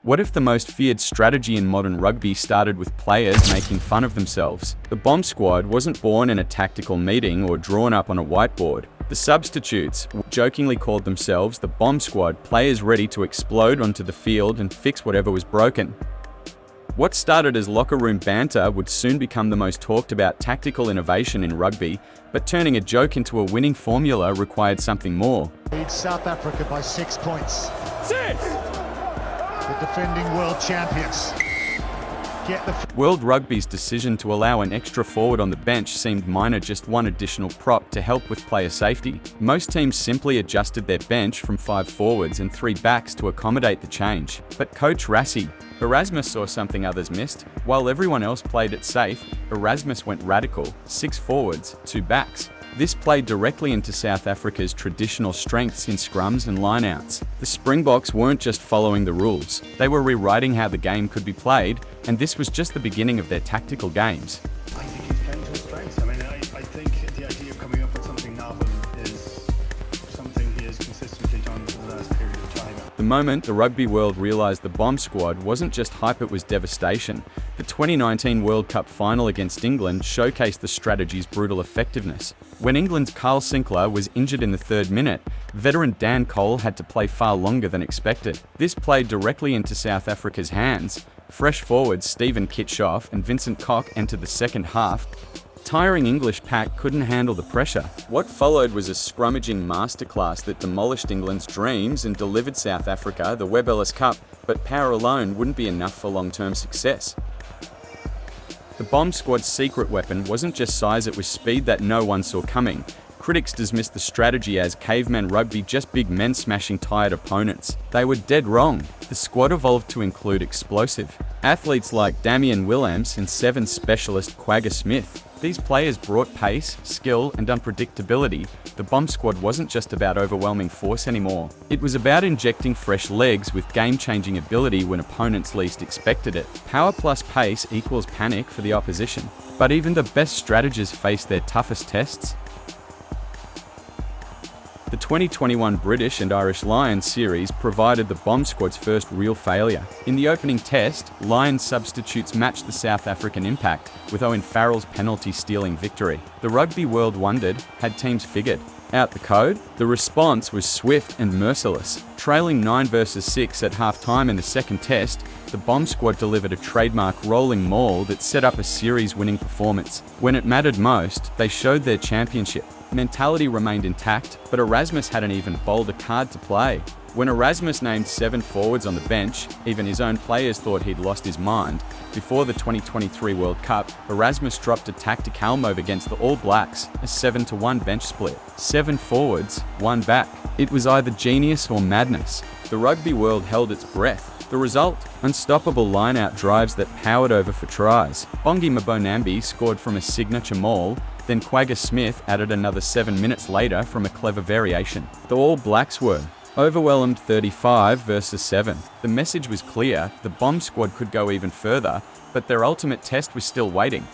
What if the most feared strategy in modern rugby started with players making fun of themselves? The Bomb Squad wasn't born in a tactical meeting or drawn up on a whiteboard. The substitutes jokingly called themselves the Bomb Squad, players ready to explode onto the field and fix whatever was broken. What started as locker room banter would soon become the most talked about tactical innovation in rugby, but turning a joke into a winning formula required something more. Leads South Africa by 6 points. 6! The defending world champions. World Rugby's decision to allow an extra forward on the bench seemed minor, just one additional prop to help with player safety. Most teams simply adjusted their bench from 5 forwards and 3 backs to accommodate the change. But coach Rassie Erasmus saw something others missed. While everyone else played it safe, Erasmus went radical: 6 forwards, 2 backs. This played directly into South Africa's traditional strengths in scrums and lineouts. The Springboks weren't just following the rules, they were rewriting how the game could be played, and this was just the beginning of their tactical games. I think he's playing to his strengths. I think the idea of coming up with something novel is something he has consistently done for the last period of time. The moment the rugby world realised the Bomb Squad wasn't just hype, it was devastation. The 2019 World Cup final against England showcased the strategy's brutal effectiveness. When England's Carl Sinclair was injured in the 3rd minute, veteran Dan Cole had to play far longer than expected. This played directly into South Africa's hands. Fresh forwards Stephen Kitshoff and Vincent Koch entered the second half. Tiring English pack couldn't handle the pressure. What followed was a scrummaging masterclass that demolished England's dreams and delivered South Africa the Webb Ellis Cup, but power alone wouldn't be enough for long-term success. The Bomb Squad's secret weapon wasn't just size, it was speed that no one saw coming. Critics dismissed the strategy as caveman rugby, just big men smashing tired opponents. They were dead wrong. The squad evolved to include explosive athletes like Damian Williams and 7 specialist Quagga Smith. These players brought pace, skill, and unpredictability. The Bomb Squad wasn't just about overwhelming force anymore. It was about injecting fresh legs with game-changing ability when opponents least expected it. Power plus pace equals panic for the opposition. But even the best strategists faced their toughest tests. The 2021 British and Irish Lions series provided the Bomb Squad's first real failure. In the opening test, Lions substitutes matched the South African impact, with Owen Farrell's penalty-stealing victory. The rugby world wondered, had teams figured out the code? The response was swift and merciless. Trailing 9 versus 6 at half-time in the second test, the Bomb Squad delivered a trademark rolling maul that set up a series-winning performance. When it mattered most, they showed their championship. Mentality remained intact, but Erasmus had an even bolder card to play. When Erasmus named 7 forwards on the bench, even his own players thought he'd lost his mind. Before the 2023 World Cup, Erasmus dropped a tactical move against the All Blacks, a 7-1 bench split. 7 forwards, 1 back. It was either genius or madness. The rugby world held its breath. The result? Unstoppable line-out drives that powered over for tries. Bongi Mbonambi scored from a signature maul, then Quagga Smith added another 7 minutes later from a clever variation. The All Blacks were overwhelmed 35 versus 7. The message was clear: the Bomb Squad could go even further, but their ultimate test was still waiting.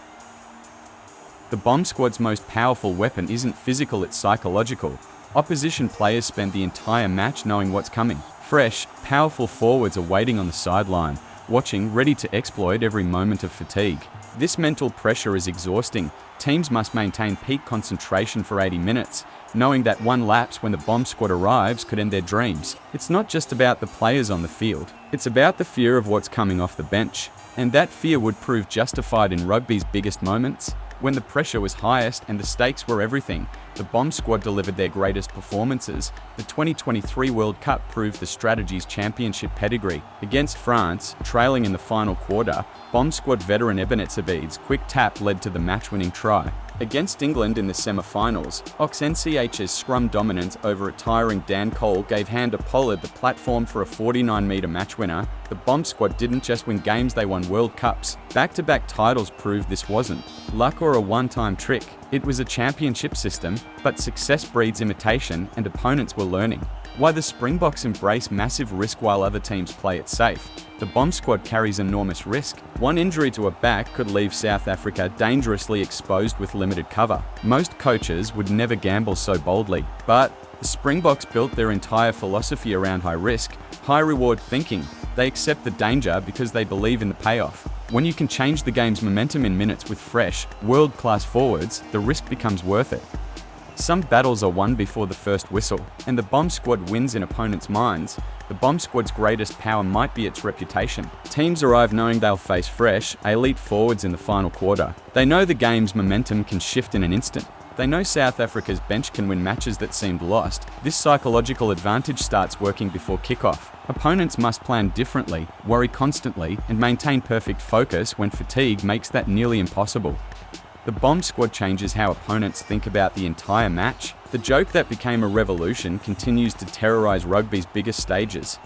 The Bomb Squad's most powerful weapon isn't physical, it's psychological. Opposition players spend the entire match knowing what's coming. Fresh, powerful forwards are waiting on the sideline, watching, ready to exploit every moment of fatigue. This mental pressure is exhausting. Teams must maintain peak concentration for 80 minutes, knowing that one lapse when the Bomb Squad arrives could end their dreams. It's not just about the players on the field, it's about the fear of what's coming off the bench. And that fear would prove justified in rugby's biggest moments. When the pressure was highest and the stakes were everything, the Bomb Squad delivered their greatest performances. The 2023 World Cup proved the strategy's championship pedigree. Against France, trailing in the final quarter, Bomb Squad veteran Ebenetsabede's quick tap led to the match-winning try. Against England in the semi-finals, Oxench's scrum dominance over a tiring Dan Cole gave Handa Pollard the platform for a 49-metre match winner. The Bomb Squad didn't just win games, they won World Cups. Back-to-back titles proved this wasn't luck or a one-time trick. It was a championship system, but success breeds imitation, and opponents were learning. Why the Springboks embrace massive risk while other teams play it safe. The Bomb Squad carries enormous risk. One injury to a back could leave South Africa dangerously exposed with limited cover. Most coaches would never gamble so boldly, but the Springboks built their entire philosophy around high risk. High-reward thinking. They accept the danger because they believe in the payoff. When you can change the game's momentum in minutes with fresh, world-class forwards, the risk becomes worth it. Some battles are won before the first whistle, and the Bomb Squad wins in opponents' minds. The Bomb Squad's greatest power might be its reputation. Teams arrive knowing they'll face fresh, elite forwards in the final quarter. They know the game's momentum can shift in an instant. They know South Africa's bench can win matches that seemed lost. This psychological advantage starts working before kickoff. Opponents must plan differently, worry constantly, and maintain perfect focus when fatigue makes that nearly impossible. The Bomb Squad changes how opponents think about the entire match. The joke that became a revolution continues to terrorize rugby's biggest stages.